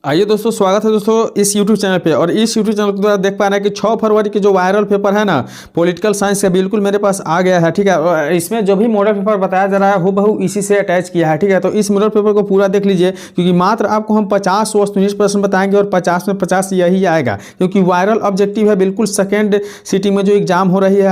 आइए दोस्तों, स्वागत है दोस्तों इस YouTube चैनल पे। और इस YouTube चैनल के द्वारा देख पा रहे हैं कि 6 फरवरी के जो वायरल पेपर है ना पॉलिटिकल साइंस का, बिल्कुल मेरे पास आ गया है। ठीक है, और इसमें जो भी मॉडल पेपर बताया जा रहा है हूबहू इसी से अटैच किया है। ठीक है, तो इस मॉडल पेपर को पूरा देख लीजिए, क्योंकि मात्र आपको हम 50 वस्तुनिष्ठ प्रश्न बताएंगे और 50 में 50 यही आएगा, क्योंकि वायरल ऑब्जेक्टिव है। बिल्कुल सेकेंड सिटी में जो एग्जाम हो रही है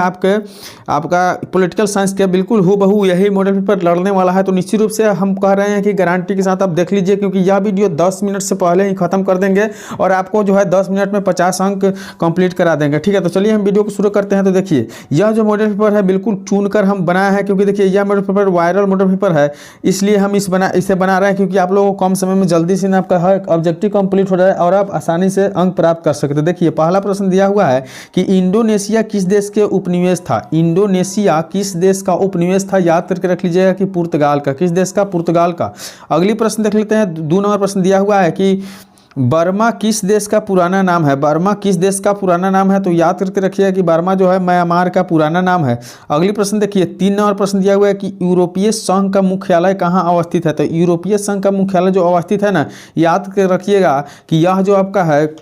आपका पॉलिटिकल साइंस का, बिल्कुल हूबहू यही मॉडल पेपर लड़ने वाला है। तो निश्चित रूप से हम कह रहे हैं कि गारंटी के साथ आप देख लीजिए, क्योंकि यह वीडियो 10 मिनट से पहले ही खत्म कर देंगे और आपको जो है 10 मिनट में 50 अंक कंप्लीट करा देंगे। ठीक है, तो चलिए हम वीडियो को शुरू करते हैं। तो देखिए, यह जो मॉडल पेपर है बिल्कुल चुनकर हम बनाए हैं, क्योंकि देखिए यह model paper viral model paper है, इसलिए हम इसे बना रहे हैं, क्योंकि आप लोगों को कम समय में जल्दी से आपका हर ऑब्जेक्टिव कंप्लीट हो जाए और आप आसानी से अंक प्राप्त कर सकते। देखिए पहला प्रश्न दिया हुआ है कि इंडोनेशिया किस देश के उपनिवेश था। इंडोनेशिया किस देश का उपनिवेश था, याद करके रख लीजिएगा कि पुर्तगाल का। किस देश का? पुर्तगाल का। अगली प्रश्न देख लेते हैं। 2 नंबर प्रश्न दिया हुआ है कि बर्मा किस देश का पुराना नाम है। बर्मा किस देश का पुराना नाम है, तो याद करके रखिएगा कि बर्मा जो है म्यांमार का पुराना नाम है। अगली प्रश्न देखिए, 3 नंबर प्रश्न दिया हुआ है कि यूरोपीय संघ का मुख्यालय कहाँ अवस्थित है। तो यूरोपीय संघ का मुख्यालय जो अवस्थित है ना, याद करके रखिएगा कि यह जो आपका है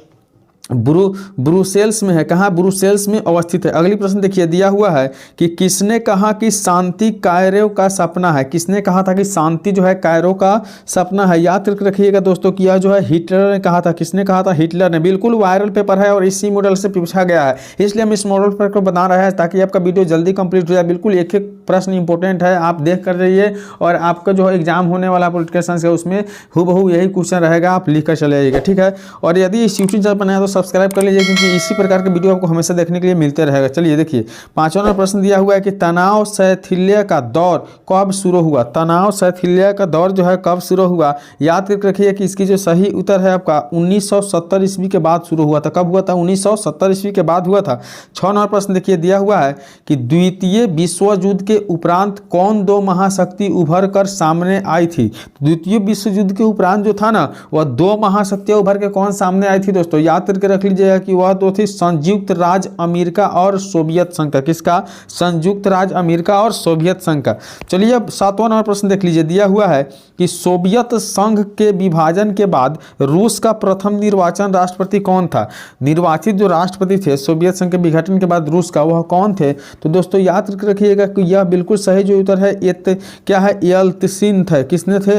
ब्रुसेल्स में है। कहाँ? ब्रुसेल्स में अवस्थित है। अगली प्रश्न देखिए, दिया हुआ है कि किसने कहा कि शांति कायरो का सपना है। किसने कहा था कि शांति जो है कायरो का सपना है? याद करके रखिएगा दोस्तों कि यह जो है हिटलर ने कहा था। किसने कहा था? हिटलर ने। बिल्कुल वायरल पेपर है और इसी मॉडल से पूछा गया है, इसलिए हम इस मॉडल पेपर को बता रहे हैं ताकि आपका वीडियो जल्दी कंप्लीट हो जाए। बिल्कुल एक एक प्रश्न इंपॉर्टेंट है, आप देख कर रहिए और आपका जो एग्जाम होने वाला पॉलिटिकल साइंस है उसमें हूबहू यही क्वेश्चन रहेगा, आप लिख कर चले जाइएगा। ठीक है, और यदि इस यूट्यूब चैनल पर नया तो सब्सक्राइब कर लीजिए, क्योंकि इसी प्रकार के वीडियो आपको हमेशा देखने के लिए मिलते रहेगा। चलिए देखिए, 5वां नंबर प्रश्न दिया हुआ है कि तनाव शैथिल्य का दौर कब शुरू हुआ। तनाव शैथिल्य का दौर जो है कब शुरू हुआ, याद करके रखिए कि इसकी जो सही उत्तर है आपका 1970 ईस्वी के बाद शुरू हुआ था। कब हुआ था? 1970 ईस्वी के बाद हुआ था। 6 नंबर प्रश्न देखिए, दिया हुआ है कि द्वितीय विश्व युद्ध के उपरांत कौन 2 महाशक्ति उभर कर सामने आई थी। द्वितीय विश्व युद्ध के उपरांत जो था ना, वह 2 महाशक्तियां उभर के कौन सामने आई थी दोस्तों, याद करके रख लीजिएगा कि वह तो थी संयुक्त राज्य अमेरिका और सोवियत संघ का। किसका? संयुक्त राज्य अमेरिका और सोवियत संघ का। चलिए अब 7वां नंबर प्रश्न देख लीजिए, दिया हुआ है कि सोवियत संघ के विभाजन के बाद रूस का प्रथम निर्वाचन राष्ट्रपति कौन था। निर्वाचित जो राष्ट्रपति थे सोवियत संघ के विघटन के बाद रूस का, वह कौन थे? तो दोस्तों याद करके रखिएगा कि यह बिल्कुल सही जो उत्तर है क्या है? यल्त्सिन थे। किसने थे?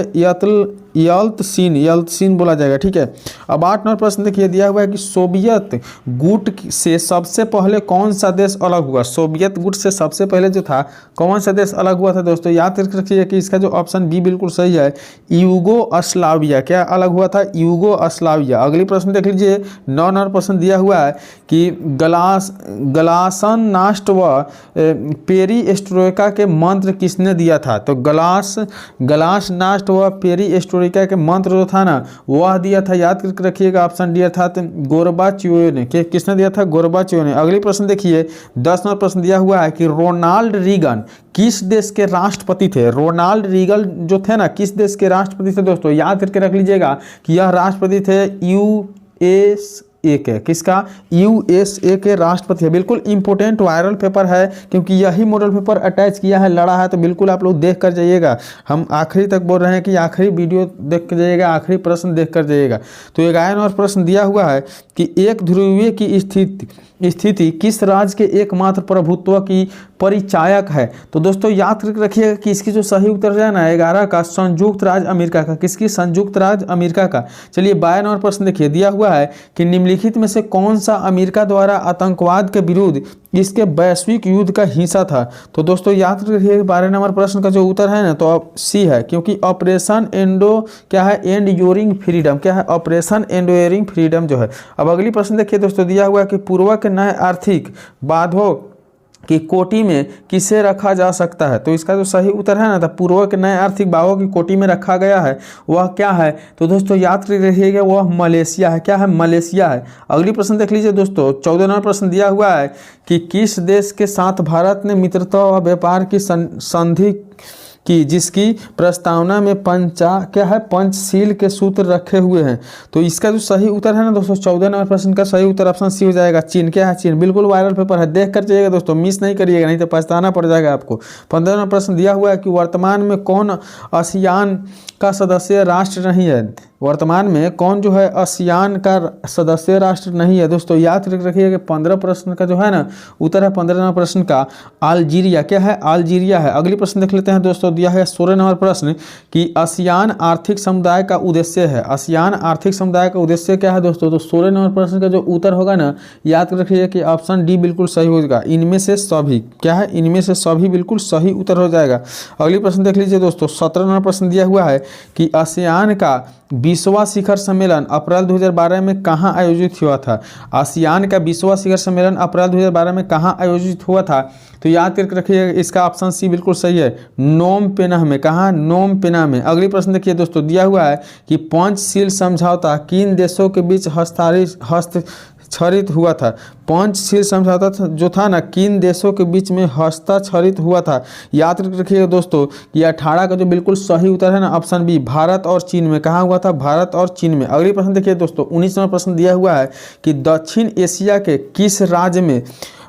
यल्त्सिन बोला जाएगा। ठीक है, अब 8 नंबर प्रश्न देखिए, दिया हुआ है कि सोवियत गुट से सबसे पहले कौन सा देश अलग हुआ। सोवियत गुट से सबसे पहले जो था कौन सा देश अलग हुआ था दोस्तों, याद करके रखिए कि इसका जो ऑप्शन बी बिल्कुल सही है, यूगोस्लाविया। क्या अलग हुआ था? यूगोस्लाविया। अगली प्रश्न देख लीजिए, 9 नंबर प्रश्न दिया हुआ है कि गलासनास्ट व पेरिस्ट्रोइका के मंत्र किसने दिया था। तो गलासनास्ट व पेरिस्ट्रोइका के मंत्र जो था ना, वह दिया था, याद करके रखिएगा, ऑप्शन डी अर्थात गोर्बाचेव ने। किसने दिया था? गोर्बाचेव ने। अगली प्रश्न देखिए, 10 नंबर प्रश्न दिया हुआ है कि रोनाल्ड रीगन किस देश के राष्ट्रपति थे। रोनाल्ड रीगन जो थे ना, किस देश के राष्ट्रपति थे दोस्तों, याद करके रख लीजिएगा कि यह राष्ट्रपति थे यूएसए के। किसका? यूएसए के राष्ट्रपति है। बिल्कुल इंपॉर्टेंट वायरल पेपर है, क्योंकि यही मॉडल पेपर अटैच किया है, लड़ा है, तो बिल्कुल आप लोग देख कर जाइएगा। हम आखिरी तक बोल रहे हैं कि आखिरी वीडियो देख कर जाइएगा, आखिरी प्रश्न देख कर जाइएगा। तो 11 नंबर प्रश्न दिया हुआ है कि एक ध्रुवीय की स्थिति किस राज्य के एकमात्र प्रभुत्व की परिचायक है। तो दोस्तों याद करके रखिएगा कि इसकी जो सही उत्तर है ना 11 का, संयुक्त राज्य अमेरिका का। किसकी? संयुक्त राज्य अमेरिका का। चलिए 12 नंबर प्रश्न देखिए, दिया हुआ है कि निम्नलिखित में से कौन सा अमेरिका द्वारा आतंकवाद के विरुद्ध इसके वैश्विक युद्ध का हिस्सा था। तो दोस्तों याद रखिए 12 नंबर प्रश्न का जो उत्तर है ना, तो सी है, क्योंकि ऑपरेशन एंड्यूरिंग फ्रीडम। क्या है? ऑपरेशन एंड्यूरिंग फ्रीडम जो है। अब अगली प्रश्न देखिए दोस्तों, दिया हुआ है कि पूर्व के नए आर्थिक बाधों की कोटि में किसे रखा जा सकता है। तो इसका जो सही उत्तर है ना, तो पूर्व के नए आर्थिक बाधों की कोटि में रखा गया है, वह क्या है? तो दोस्तों याद रखिएगा, वह मलेशिया है। क्या है? मलेशिया है। अगली प्रश्न देख लीजिए दोस्तों, 14 नंबर प्रश्न दिया हुआ है कि किस देश के साथ भारत ने मित्रता व व्यापार की संधि की, जिसकी प्रस्तावना में पंचशील के सूत्र रखे हुए हैं। तो इसका जो सही उत्तर है ना दोस्तों, 14 नंबर प्रश्न का सही उत्तर ऑप्शन सी हो जाएगा, चीन। क्या है? चीन। बिल्कुल वायरल पेपर है, देख कर जाइएगा दोस्तों, मिस नहीं करिएगा, नहीं तो पछताना पड़ जाएगा आपको। 15 नंबर प्रश्न दिया हुआ है कि वर्तमान में कौन आसियान का सदस्य राष्ट्र नहीं है? वर्तमान में कौन जो है आसियान का सदस्य राष्ट्र नहीं है? दोस्तों याद रखिएगा कि 15 प्रश्न का जो है ना उत्तर है 15 नंबर प्रश्न का अल्जीरिया। क्या है? अल्जीरिया है। अगली प्रश्न देख लेते हैं दोस्तों, दिया है 16 नंबर प्रश्न कि आसियान आर्थिक समुदाय का उद्देश्य है। आसियान आर्थिक समुदाय का उद्देश्य क्या है दोस्तों? तो 16 नंबर प्रश्न का जो उत्तर होगा ना, याद रखिएगा कि ऑप्शन डी बिल्कुल सही होगा। इनमें से सभी, क्या है? इनमें से सभी बिल्कुल सही उत्तर हो जाएगा। अगली प्रश्न देख लीजिए दोस्तों, 17 नंबर प्रश्न दिया हुआ है कि आसियान का 20वां शिखर सम्मेलन अप्रैल 2012 में कहाँ आयोजित हुआ था? आसियान का 20वां शिखर सम्मेलन अप्रैल 2012 में कहाँ आयोजित हुआ था? तो याद करके रखिएगा, इसका ऑप्शन सी बिल्कुल सही है, नोम पेन्ह में। कहाँ? नोम पेन्ह में। अगली प्रश्न देखिए दोस्तों, दिया हुआ है कि पंचशील समझौता किन देशों के बीच हस्ताक्षरित हुआ था? पंचशील समझौता जो था ना, किन देशों के बीच में हस्ताक्षरित हुआ था? याद रखिएगा दोस्तों कि 18 का जो बिल्कुल सही उत्तर है ना, ऑप्शन बी, भारत और चीन में। कहाँ हुआ था? भारत और चीन में। अगली प्रश्न देखिए दोस्तों, 19 नंबर प्रश्न दिया हुआ है कि दक्षिण एशिया के किस राज्य में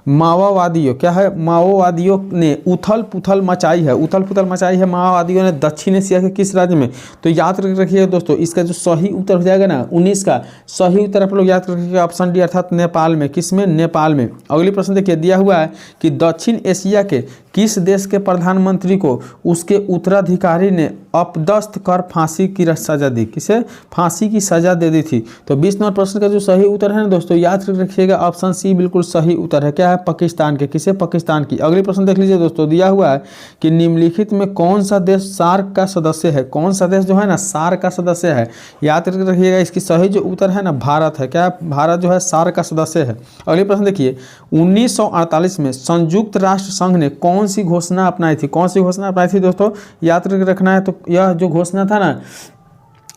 माओवादियों, क्या है? माओवादियों ने उथल पुथल मचाई है। उथल पुथल मचाई है माओवादियों ने दक्षिण एशिया के किस राज्य में? तो याद रखिएगा दोस्तों, इसका जो सही उत्तर हो जाएगा ना 19 का सही उत्तर आप लोग याद रखिएगा ऑप्शन डी अर्थात नेपाल में। किस में? नेपाल में। अगली प्रश्न देखिए, दिया हुआ है कि दक्षिण एशिया के किस देश के प्रधानमंत्री को उसके उत्तराधिकारी ने अपदस्थ कर फांसी की सजा दी? किसे? फांसी की सजा दे दी थी। तो 20 नंबर प्रश्न का जो सही उत्तर है ना दोस्तों, याद रखिएगा ऑप्शन सी बिल्कुल सही उत्तर है। क्या है? पाकिस्तान के। किसे? पाकिस्तान की। अगली प्रश्न देख लीजिए दोस्तों, दिया हुआ है कि निम्नलिखित में कौन सा देश सार्क का सदस्य है? कौन सा देश जो है ना सार्क का सदस्य है? याद रखिएगा, इसकी सही जो उत्तर है ना भारत है। क्या? भारत जो है सार्क का सदस्य है। अगली प्रश्न देखिए, 1948 में संयुक्त राष्ट्र संघ ने कौन सी घोषणा अपनाई थी? कौन सी घोषणा अपनाई थी दोस्तों? याद रखना है। तो यह जो घोषणा था ना,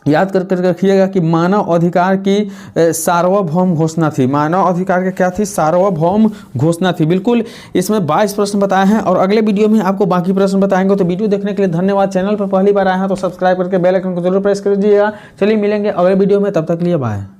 याद करके रखिएगा कि मानव अधिकार की सार्वभौम घोषणा थी। मानव अधिकार की क्या थी? सार्वभौम घोषणा थी। बिल्कुल, इसमें 22 प्रश्न बताए हैं और अगले वीडियो में आपको बाकी प्रश्न बताएंगे। तो वीडियो देखने के लिए धन्यवाद। चैनल पर पहली बार आए हैं तो सब्सक्राइब करके बेल आइकन को जरूर प्रेस कर दीजिएगा। चलिए मिलेंगे अगले वीडियो में, तब तक के लिए बाय।